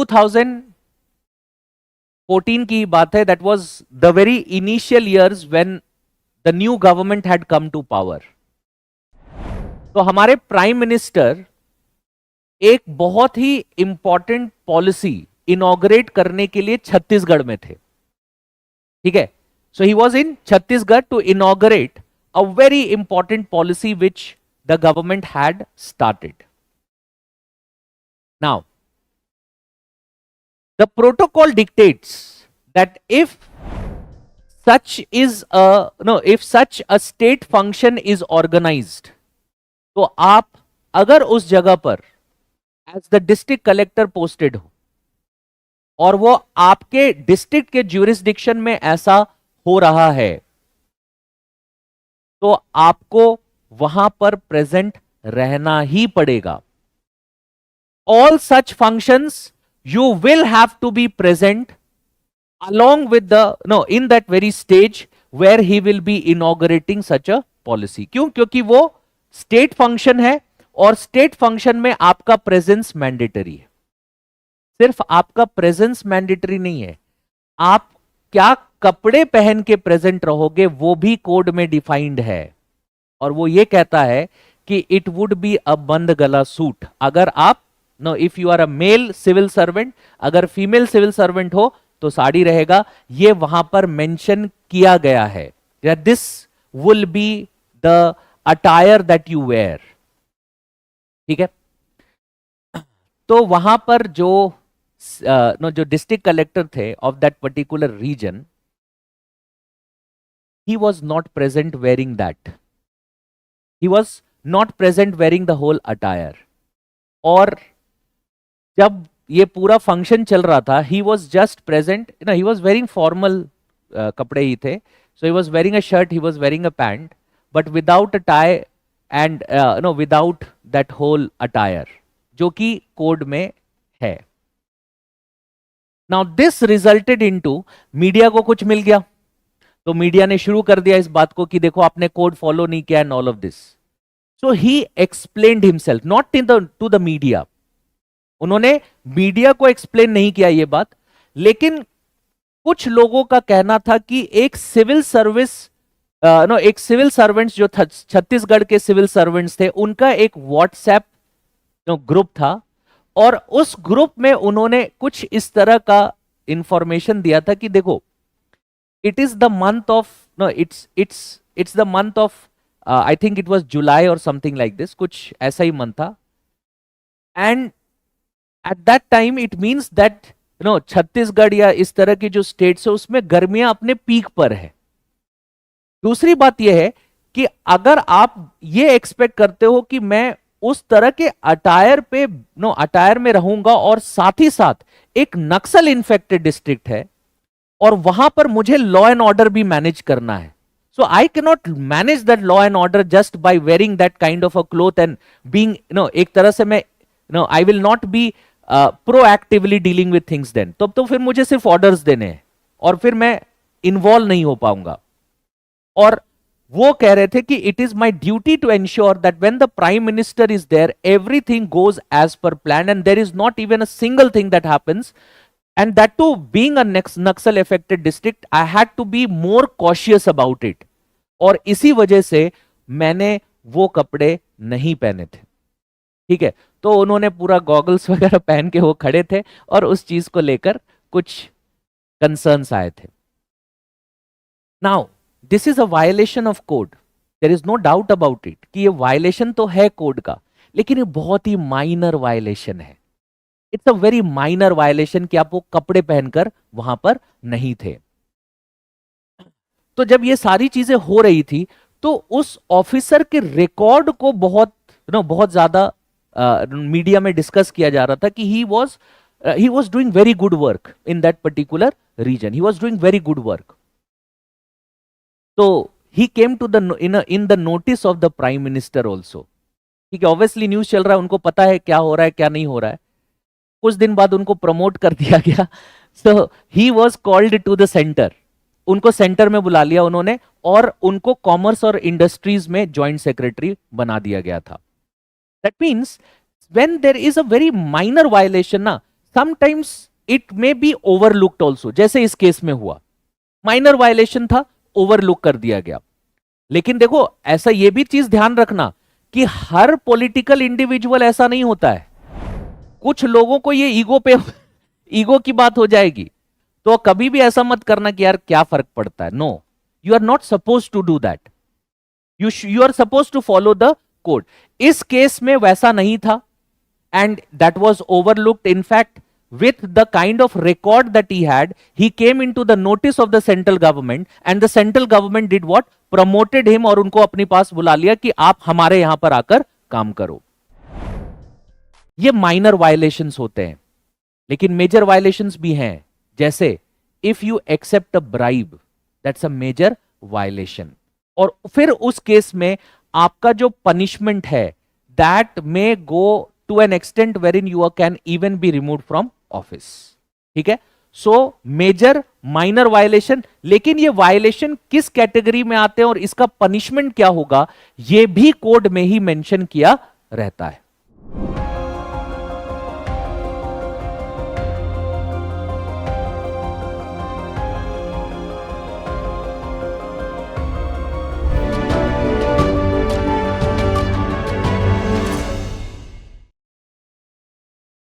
2014 की बात है. That was the very initial years when the new government had come to power. तो हमारे प्राइम मिनिस्टर एक बहुत ही इंपॉर्टेंट पॉलिसी इनॉग्रेट करने के लिए छत्तीसगढ़ में थे. ठीक है. So he was in Chhattisgarh to inaugurate a very important policy which the government had started. Now the protocol dictates that if such a state function is organized, तो आप अगर उस जगह पर as the district collector posted हो और वो आपके डिस्ट्रिक्ट के ज्यूरिसडिक्शन में ऐसा हो रहा है, तो आपको वहां पर प्रेजेंट रहना ही पड़ेगा. All such functions you will have to be present along with in that very stage where he will be inaugurating such a policy. क्यों? क्योंकि वो स्टेट फंक्शन है और स्टेट फंक्शन में आपका प्रेजेंस मैंडेटरी है. सिर्फ आपका प्रेजेंस मैंडेटरी नहीं है, आप क्या कपड़े पहन के प्रेजेंट रहोगे वो भी कोड में डिफाइंड है. और वो ये कहता है कि इट वुड बी अ बंद गला सूट. अगर आप if you are a male civil servant, अगर फीमेल सिविल सर्वेंट हो तो साड़ी रहेगा. ये वहां पर मेंशन किया गया है. This will be the attire that you wear. ठीक है. तो वहां पर जो डिस्ट्रिक्ट कलेक्टर थे of that particular region, he was not present wearing that. He was not present wearing the whole attire. और जब ये पूरा फंक्शन चल रहा था, he was just present. He was wearing formal कपड़े ही थे. So he was wearing a shirt, he was wearing a pant, but without a tie and without that whole attire जो कि कोड में है. Now this resulted into, media को कुछ मिल गया तो मीडिया ने शुरू कर दिया इस बात को कि देखो आपने कोड फॉलो नहीं किया and all of this. So he explained himself, not to the media. उन्होंने मीडिया को एक्सप्लेन नहीं किया ये बात, लेकिन कुछ लोगों का कहना था कि एक सिविल सर्वेंट्स जो छत्तीसगढ़ के सिविल सर्वेंट्स थे, उनका एक व्हाट्सएप ग्रुप था और उस ग्रुप में उन्होंने कुछ इस तरह का इंफॉर्मेशन दिया था कि देखो, it is the month of it's the month of I think it was July और समथिंग लाइक दिस, कुछ ऐसा ही मंथ था. And at that time it means that Chhattisgarh या इस तरह की जो स्टेट्स है उसमें गर्मियां अपने पीक पर है. दूसरी बात यह है कि अगर आप ये एक्सपेक्ट करते हो कि मैं उस तरह के अटायर में रहूंगा और साथ ही साथ एक नक्सल इन्फेक्टेड डिस्ट्रिक्ट है और वहां पर मुझे लॉ एंड ऑर्डर भी मैनेज करना है. So I cannot manage that law and order just by wearing that kind of a cloth and being, एक तरह से मैं, I will not be proactively dealing with things then. तो फिर मुझे सिर्फ ऑर्डर्स देने हैं और फिर मैं इन्वॉल्व नहीं हो पाऊंगा. और वो कह रहे थे कि it is my duty to ensure that when the prime minister is there everything goes as per plan and there is not even a single thing that happens. And that too, being a Naxal affected district, I had to be more cautious about it. और इसी वजह से मैंने वो कपड़े नहीं पहने थे. ठीक है. तो उन्होंने पूरा गॉगल्स वगैरह पहन के वो खड़े थे और उस चीज को लेकर कुछ कंसर्न्स आए थे. Now this is a violation of code. There is no doubt about it कि ये वायलेशन तो है कोड का, लेकिन ये बहुत ही माइनर वायलेशन है. It's a very minor violation कि आप वो कपड़े पहनकर वहां पर नहीं थे. तो जब ये सारी चीजें हो रही थी तो उस ऑफिसर के रिकॉर्ड को बहुत ज्यादा मीडिया में डिस्कस किया जा रहा था कि he was doing very good work in that particular region. He was doing very good work. तो he came to the in the notice of the prime minister also. ठीक है. ऑब्वियसली न्यूज चल रहा है, उनको पता है क्या हो रहा है क्या नहीं हो रहा है. कुछ दिन बाद उनको प्रमोट कर दिया गया. So he was called to the centre. उनको सेंटर में बुला लिया उन्होंने और उनको कॉमर्स और इंडस्ट्रीज में ज्वाइंट सेक्रेटरी बना दिया गया था. That means when there is a very minor violation ना, sometimes it may be overlooked also, जैसे इस केस में हुआ, माइनर वायलेशन था, ओवरलुक कर दिया गया। लेकिन देखो ऐसा ये भी चीज ध्यान रखना कि हर पॉलिटिकल इंडिविजुअल ऐसा नहीं होता है। कुछ लोगों को ये ईगो की बात हो जाएगी, तो कभी भी ऐसा मत करना कि यार क्या फर्क पड़ता है। No, you are not suppose to do that, you are suppose to follow the code. इस केस में वैसा नहीं था, and that was overlooked. In fact, with the kind of record that he had, he came into the notice of the central government, and the central government did what? Promoted him और उनको अपने पास बुला लिया कि आप हमारे यहां पर आकर काम करो। ये माइनर वायलेशंस होते हैं, लेकिन मेजर वायलेशंस भी हैं, जैसे if you accept a bribe, that's a major violation. और फिर उस केस में आपका जो पनिशमेंट है, that may go to an extent wherein you can even be removed from office। ठीक है, सो मेजर माइनर वायलेशन, लेकिन ये वायलेशन किस कैटेगरी में आते हैं और इसका पनिशमेंट क्या होगा, ये भी कोड में ही मेंशन किया रहता है।